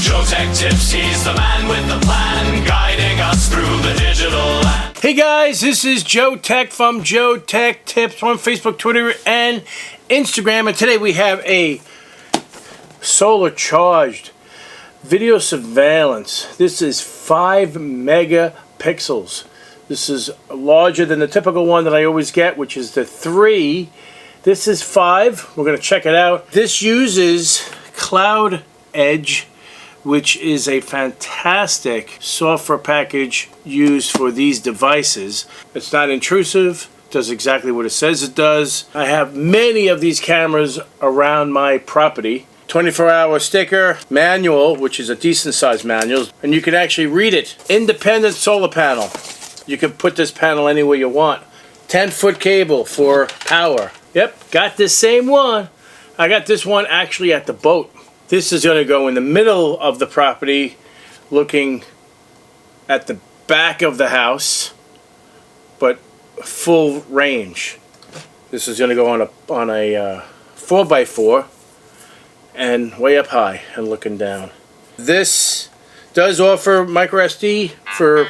JoeteckTips, he's the man with the plan, guiding us through the digital land. Hey guys, this is Joe Tech from JoeteckTips on Facebook, Twitter, and Instagram. And today we have a solar charged video surveillance. This is 5 megapixels. This is larger than the typical one that I always get, which is the 3. This is 5. We're going to check it out. This uses Cloudedge, which is a fantastic software package used for these devices. It's not intrusive, does exactly what it says it does. I have many of these cameras around my property. 24-hour sticker, manual, which is a decent sized manual, and you can actually read it. Independent solar panel. You can put this panel anywhere you want. 10-foot cable for power. Yep, got this same one. I got this one actually at the boat. This is going to go in the middle of the property, looking at the back of the house, but full range. This is going to go on a 4x4 and way up high and looking down. This does offer micro SD for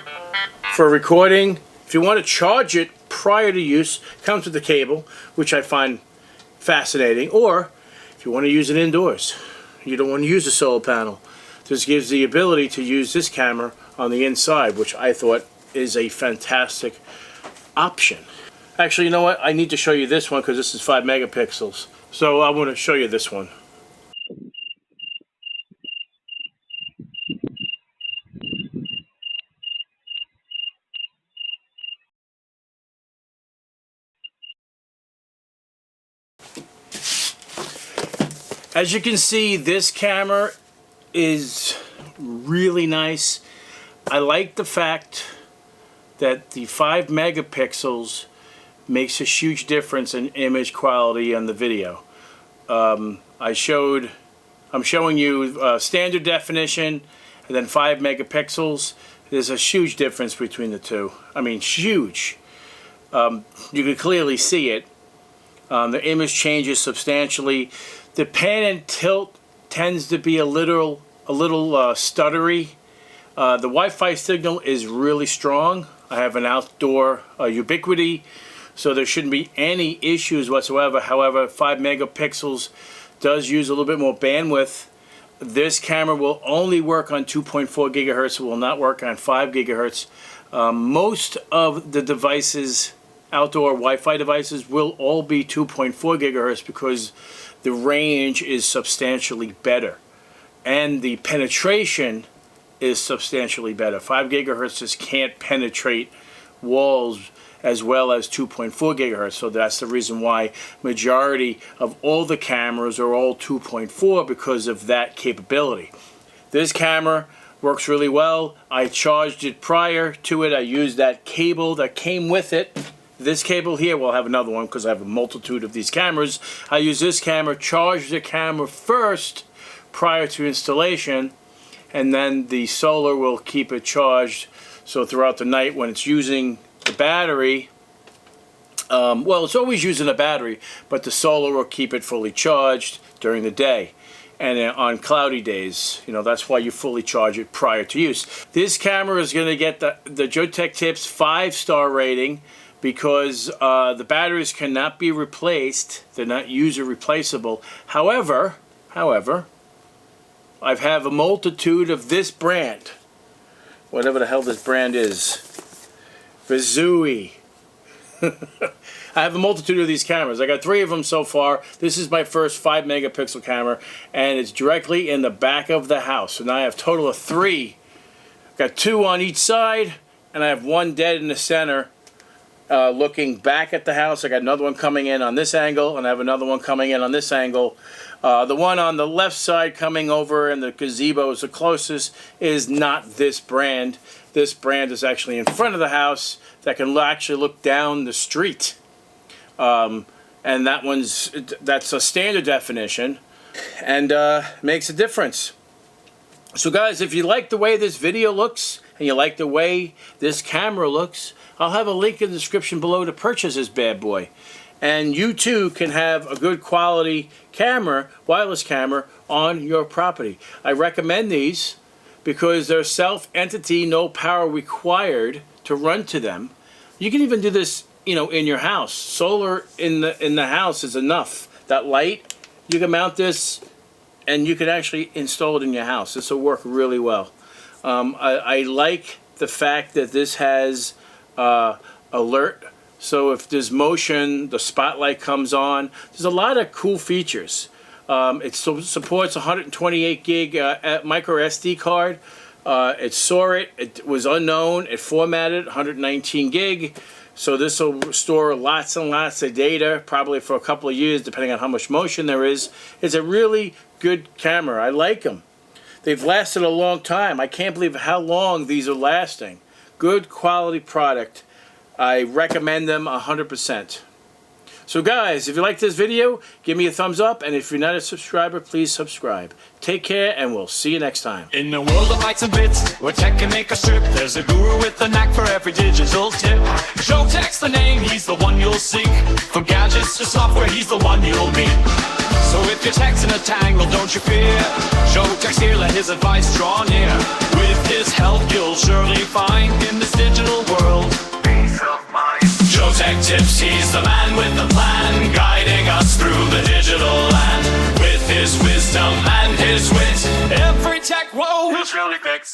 recording. If you want to charge it prior to use, it comes with the cable, which I find fascinating. Or if you want to use it indoors, you don't want to use a solar panel, this gives the ability to use this camera on the inside, which I thought is a fantastic option. Actually, you know what? I need to show you this one because this is 5 megapixels. So I want to show you this one. As you can see, this camera is really nice. I like the fact that the 5 megapixels makes a huge difference in image quality on the video. I'm showing you standard definition and then 5 megapixels. There's a huge difference between the two. I mean, huge. You can clearly see it. The image changes substantially. The pan and tilt tends to be a little stuttery. The Wi-Fi signal is really strong. I have an outdoor ubiquity, so there shouldn't be any issues whatsoever. However, 5 megapixels does use a little bit more bandwidth. This camera will only work on 2.4 gigahertz. It will not work on 5 gigahertz. Most of the devices, outdoor Wi-Fi devices, will all be 2.4 gigahertz because the range is substantially better and the penetration is substantially better. 5 gigahertz just can't penetrate walls as well as 2.4 gigahertz, so that's the reason why majority of all the cameras are all 2.4 because of that capability. This camera works really well. I charged it prior to it. I used that cable that came with it. This cable here, we'll have another one because I have a multitude of these cameras. I use this camera, charge the camera first prior to installation, and then the solar will keep it charged. So throughout the night when it's using the battery, well, it's always using a battery, but the solar will keep it fully charged during the day. And on cloudy days, you know, that's why you fully charge it prior to use. This camera is going to get the JoeteckTips 5-star rating, because the batteries cannot be replaced. They're not user replaceable. However, I have a multitude of this brand, whatever the hell this brand is, VIZUUY. I have a multitude of these cameras. I got 3 of them so far. This is my first 5 megapixel camera, and it's directly in the back of the house. So now I have a total of 3. I've got 2 on each side, and I have 1 dead in the center. Looking back at the house. I got another one coming in on this angle, and I have another one coming in on this angle. The one on the left side coming over and the gazebo is the closest is not this brand. This brand is actually in front of the house that can actually look down the street. And that's a standard definition and makes a difference. So guys, if you like the way this video looks and you like the way this camera looks, I'll have a link in the description below to purchase this bad boy. and you too can have a good quality camera, wireless camera, on your property. I recommend these because they're self-entity, no power required to run to them. You can even do this, you know, in your house. Solar in the house is enough. That light, you can mount this and you can actually install it in your house. This will work really well. I like the fact that this has alert, so if there's motion, the spotlight comes on. There's a lot of cool features. It supports 128 gig micro SD card. It saw it. It was unknown. It formatted 119 gig. So this will store lots and lots of data, probably for a couple of years, depending on how much motion there is. It's a really good camera. I like them. They've lasted a long time. I can't believe how long these are lasting. Good quality product. I recommend them 100%. So guys, if you like this video, give me a thumbs up, and if you're not a subscriber, please subscribe. Take care, and we'll see you next time. In the world of lights and bits, where tech can make a strip, there's a guru with a knack for every digital tip. JoeteckTips the name, he's the one you'll seek. From gadgets to software, he's the one you'll meet. So if your tech's in a tangle, don't you fear. JoeteckTips here, let his advice draw near. With his help, you'll surely find in this digital world peace of mind. JoeteckTips, he's the man with the plan, guiding us through the digital